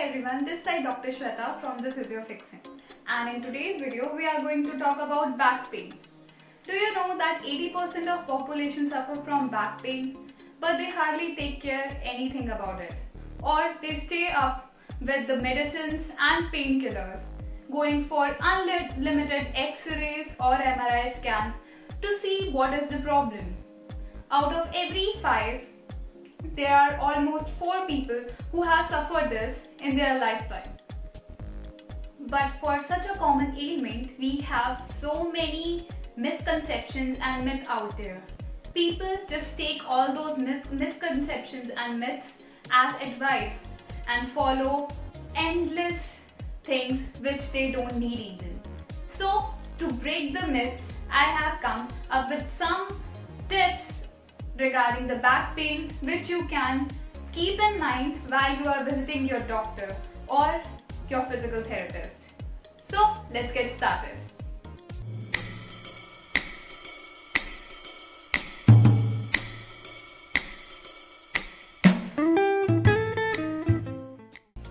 everyone, this is Dr. Shweta from the PhysioFixing, and in today's video we are going to talk about back pain. Do you know that 80% of population suffer from back pain, but they hardly take care anything about it, or they stay up with the medicines and painkillers, going for unlimited X-rays or MRI scans to see what is the problem. Out of every 5, there are almost 4 people who have suffered this in their lifetime. But for such a common ailment, we have so many misconceptions and myths out there. People just take all those misconceptions and myths as advice and follow endless things which they don't need even. So, to break the myths, I have come up with some tips regarding the back pain which you can keep in mind while you are visiting your doctor or your physical therapist. So let's get started.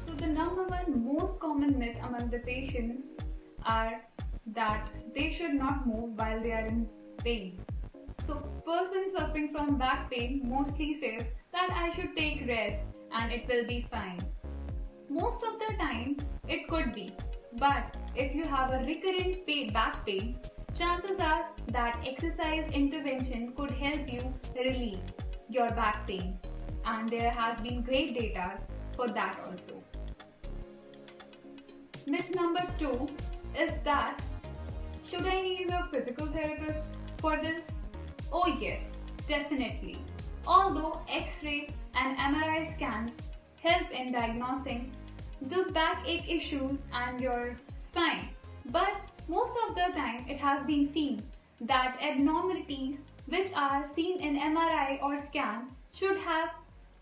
So the number one most common myth among the patients are that they should not move while they are in pain. So person suffering from back pain mostly says that I should take rest and it will be fine. Most of the time it could be, but if you have a recurrent back pain, chances are that exercise intervention could help you relieve your back pain, and there has been great data for that also. Myth number 2 is that should I need a physical therapist for this? Oh yes, definitely. Although X-ray and MRI scans help in diagnosing the backache issues and your spine, but most of the time it has been seen that abnormalities which are seen in MRI or scan should have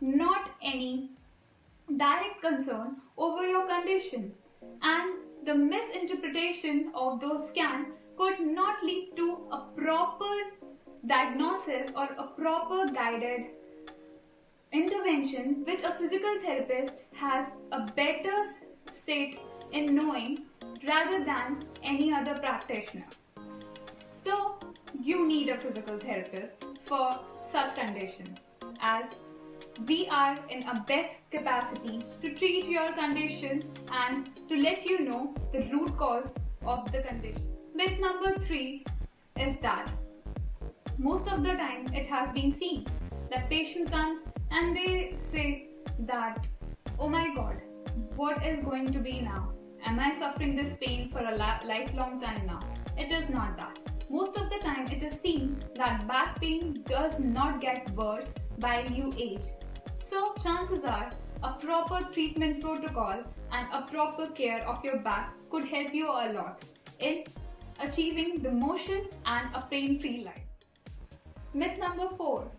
not any direct concern over your condition, and the misinterpretation of those scans could not lead to a proper diagnosis or a proper guided intervention which a physical therapist has a better state in knowing rather than any other practitioner. So you need a physical therapist for such condition, as we are in a best capacity to treat your condition and to let you know the root cause of the condition. Myth number 3 is that most of the time it has been seen that patient comes and they say that, oh my god, what is going to be now? Am I suffering this pain for a lifelong time now? It is not that. Most of the time it is seen that back pain does not get worse while you age. So chances are a proper treatment protocol and a proper care of your back could help you a lot in achieving the motion and a pain-free life. Myth number 4.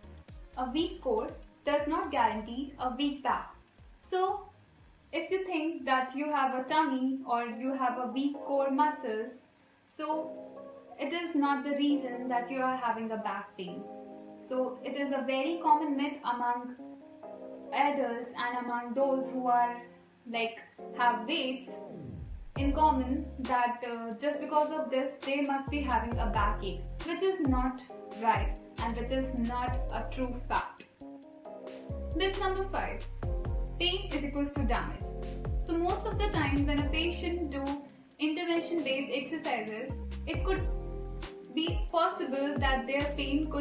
A weak core does not guarantee a weak back. So, if you think that you have a tummy or you have a weak core muscles, so it is not the reason that you are having a back pain. So, it is a very common myth among adults and among those who are have weights in common that just because of this they must be having a backache, which is not right and which is not a true fact. Myth number 5. Pain is equals to damage. So most of the time when a patient do intervention based exercises, it could be possible that their pain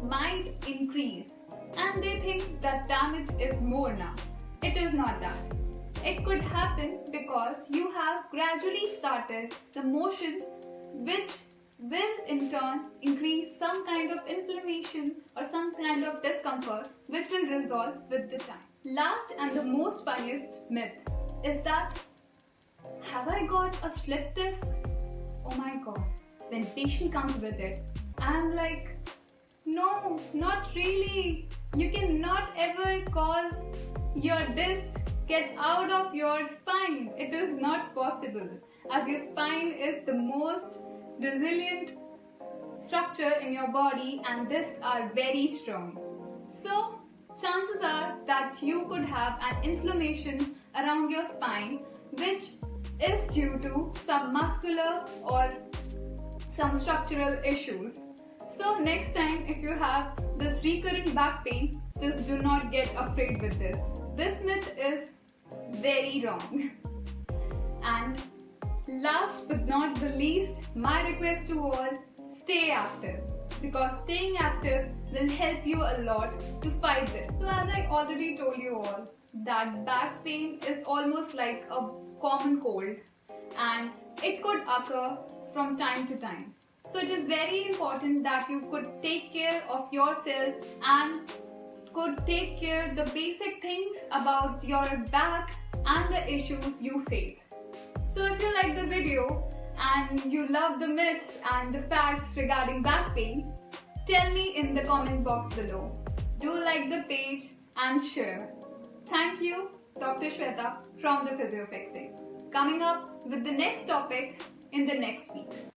might increase and they think that damage is more now. It is not that. It could happen because you have gradually started the motion which will in turn increase some kind of inflammation or some kind of discomfort which will resolve with the time. Last and the most funniest myth is that, have I got a slip disc? Oh my god. When patient comes with it, I am like, no, not really. You cannot ever cause your discs get out of your spine. It is not possible, as your spine is the most resilient structure in your body and discs are very strong. So chances are that you could have an inflammation around your spine, which is due to some muscular or some structural issues. So next time if you have this recurrent back pain, just do not get afraid with this. This myth is very wrong. And last but not the least, my request to all, stay active, because staying active will help you a lot to fight this. So as I already told you all, that back pain is almost like a common cold and it could occur from time to time. So it is very important that you could take care of yourself and could take care the basic things about your back and the issues you face. So if you like the video and you love the myths and the facts regarding back pain, tell me in the comment box below. Do like the page and share. Thank you, Dr. Shweta from the PhysioFixing. Coming up with the next topic in the next week.